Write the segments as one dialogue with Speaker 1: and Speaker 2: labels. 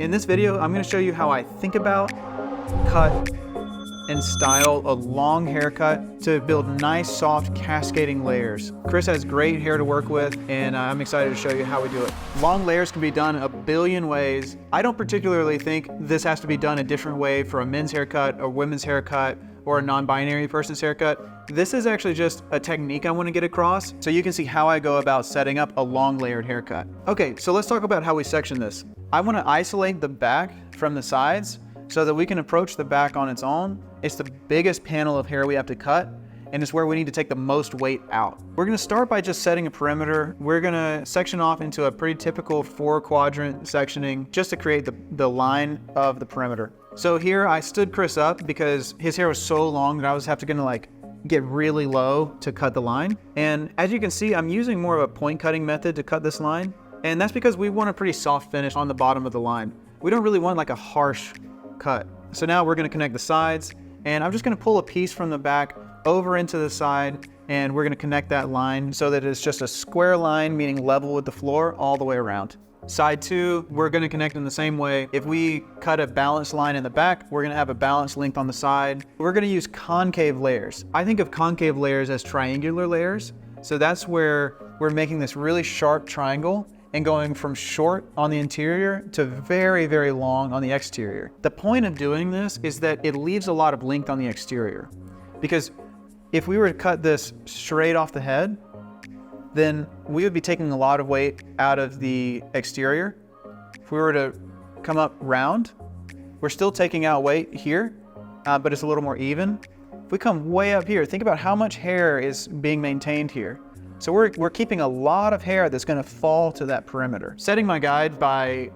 Speaker 1: In this video, I'm going to show you how I think about, cut, and style a long haircut to build nice, soft, cascading layers. Chris has great hair to work with, and I'm excited to show you how we do it. Long layers can be done a billion ways. I don't particularly think this has to be done a different way for a men's haircut, a women's haircut, or a non-binary person's haircut. This is actually just a technique I want to get across so you can see how I go about setting up a long layered haircut. Okay, so let's talk about how we section this. I want to isolate the back from the sides so that we can approach the back on its own. It's the biggest panel of hair we have to cut, and it's where we need to take the most weight out. We're going to start by just setting a perimeter. We're going to section off into a pretty typical 4-quadrant sectioning just to create the line of the perimeter. So here I stood Chris up because his hair was so long that I was having to get really low to cut the line. And as you can see, I'm using more of a point cutting method to cut this line. And that's because we want a pretty soft finish on the bottom of the line. We don't really want like a harsh cut. So now we're going to connect the sides, and I'm just going to pull a piece from the back over into the side, and we're going to connect that line so that it's just a square line, meaning level with the floor all the way around. Side 2, we're going to connect in the same way. If we cut a balanced line in the back, we're going to have a balanced length on the side. We're going to use concave layers. I think of concave layers as triangular layers. So that's where we're making this really sharp triangle and going from short on the interior to very, very long on the exterior. The point of doing this is that it leaves a lot of length on the exterior. Because if we were to cut this straight off the head, then we would be taking a lot of weight out of the exterior. If we were to come up round, we're still taking out weight here, but it's a little more even. If we come way up here, think about how much hair is being maintained here. So we're keeping a lot of hair that's going to fall to that perimeter. Setting my guide by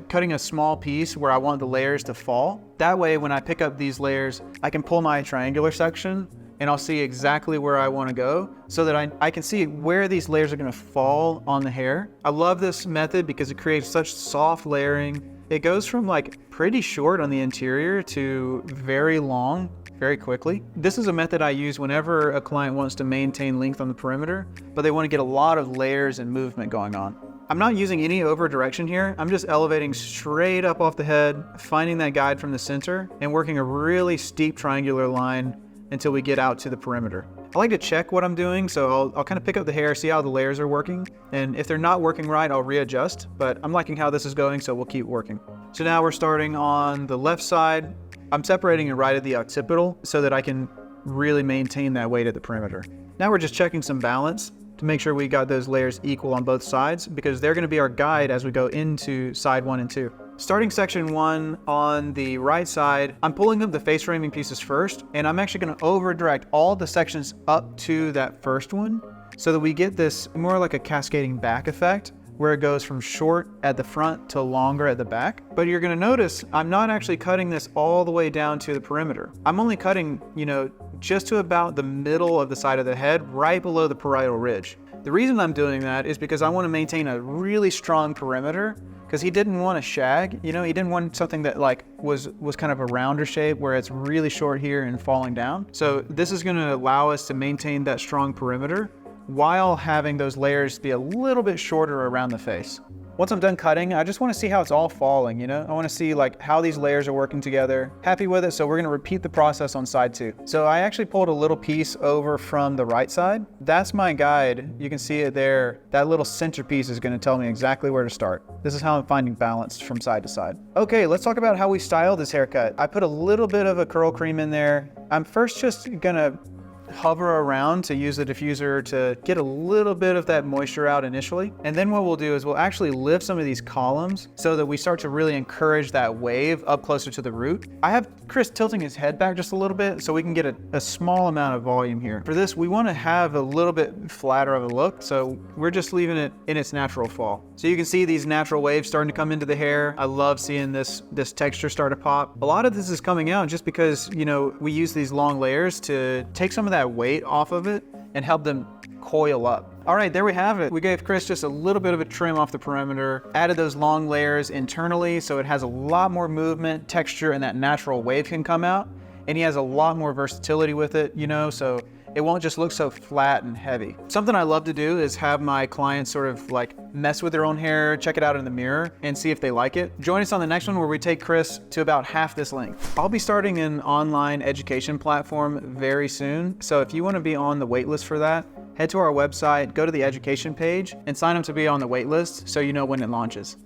Speaker 1: cutting a small piece where I want the layers to fall. That way, when I pick up these layers, I can pull my triangular section and I'll see exactly where I want to go so that I can see where these layers are going to fall on the hair. I love this method because it creates such soft layering. It goes from pretty short on the interior to very long very quickly. This is a method I use whenever a client wants to maintain length on the perimeter, but they want to get a lot of layers and movement going on. I'm not using any over direction here. I'm just elevating straight up off the head, finding that guide from the center, and working a really steep triangular line until we get out to the perimeter. I like to check what I'm doing, so I'll kind of pick up the hair, see how the layers are working, and if they're not working right, I'll readjust, but I'm liking how this is going, so we'll keep working. So now we're starting on the left side. I'm separating it right at the occipital so that I can really maintain that weight at the perimeter. Now we're just checking some balance to make sure we got those layers equal on both sides because they're going to be our guide as we go into side 1 and 2. Starting section 1 on the right side, I'm pulling up the face framing pieces first, and I'm actually going to over direct all the sections up to that first one so that we get this more like a cascading back effect where it goes from short at the front to longer at the back. But you're going to notice I'm not actually cutting this all the way down to the perimeter. I'm only cutting, just to about the middle of the side of the head, right below the parietal ridge. The reason I'm doing that is because I want to maintain a really strong perimeter because he didn't want a shag. He didn't want something that was kind of a rounder shape where it's really short here and falling down. So this is going to allow us to maintain that strong perimeter while having those layers be a little bit shorter around the face. Once I'm done cutting, I just want to see how it's all falling, I want to see how these layers are working together. Happy with it, so we're going to repeat the process on side 2. So I actually pulled a little piece over from the right side. That's my guide. You can see it there. That little centerpiece is going to tell me exactly where to start. This is how I'm finding balance from side to side. Okay, let's talk about how we style this haircut. I put a little bit of a curl cream in there. I'm first just going to hover around to use the diffuser to get a little bit of that moisture out initially. And then what we'll do is we'll actually lift some of these columns so that we start to really encourage that wave up closer to the root. I have Chris tilting his head back just a little bit so we can get a small amount of volume here. For this, we want to have a little bit flatter of a look, so we're just leaving it in its natural fall. So you can see these natural waves starting to come into the hair. I love seeing this texture start to pop. A lot of this is coming out just because, we use these long layers to take some of that weight off of it and help them coil up. All right, there we have it. We gave Chris just a little bit of a trim off the perimeter, added those long layers internally so it has a lot more movement, texture, and that natural wave can come out. And he has a lot more versatility with it, so it won't just look so flat and heavy. Something I love to do is have my clients sort of like mess with their own hair, check it out in the mirror, and see if they like it. Join us on the next one where we take Chris to about half this length. I'll be starting an online education platform very soon, so if you want to be on the wait list for that, head to our website, go to the education page, and sign up to be on the wait list so you know when it launches.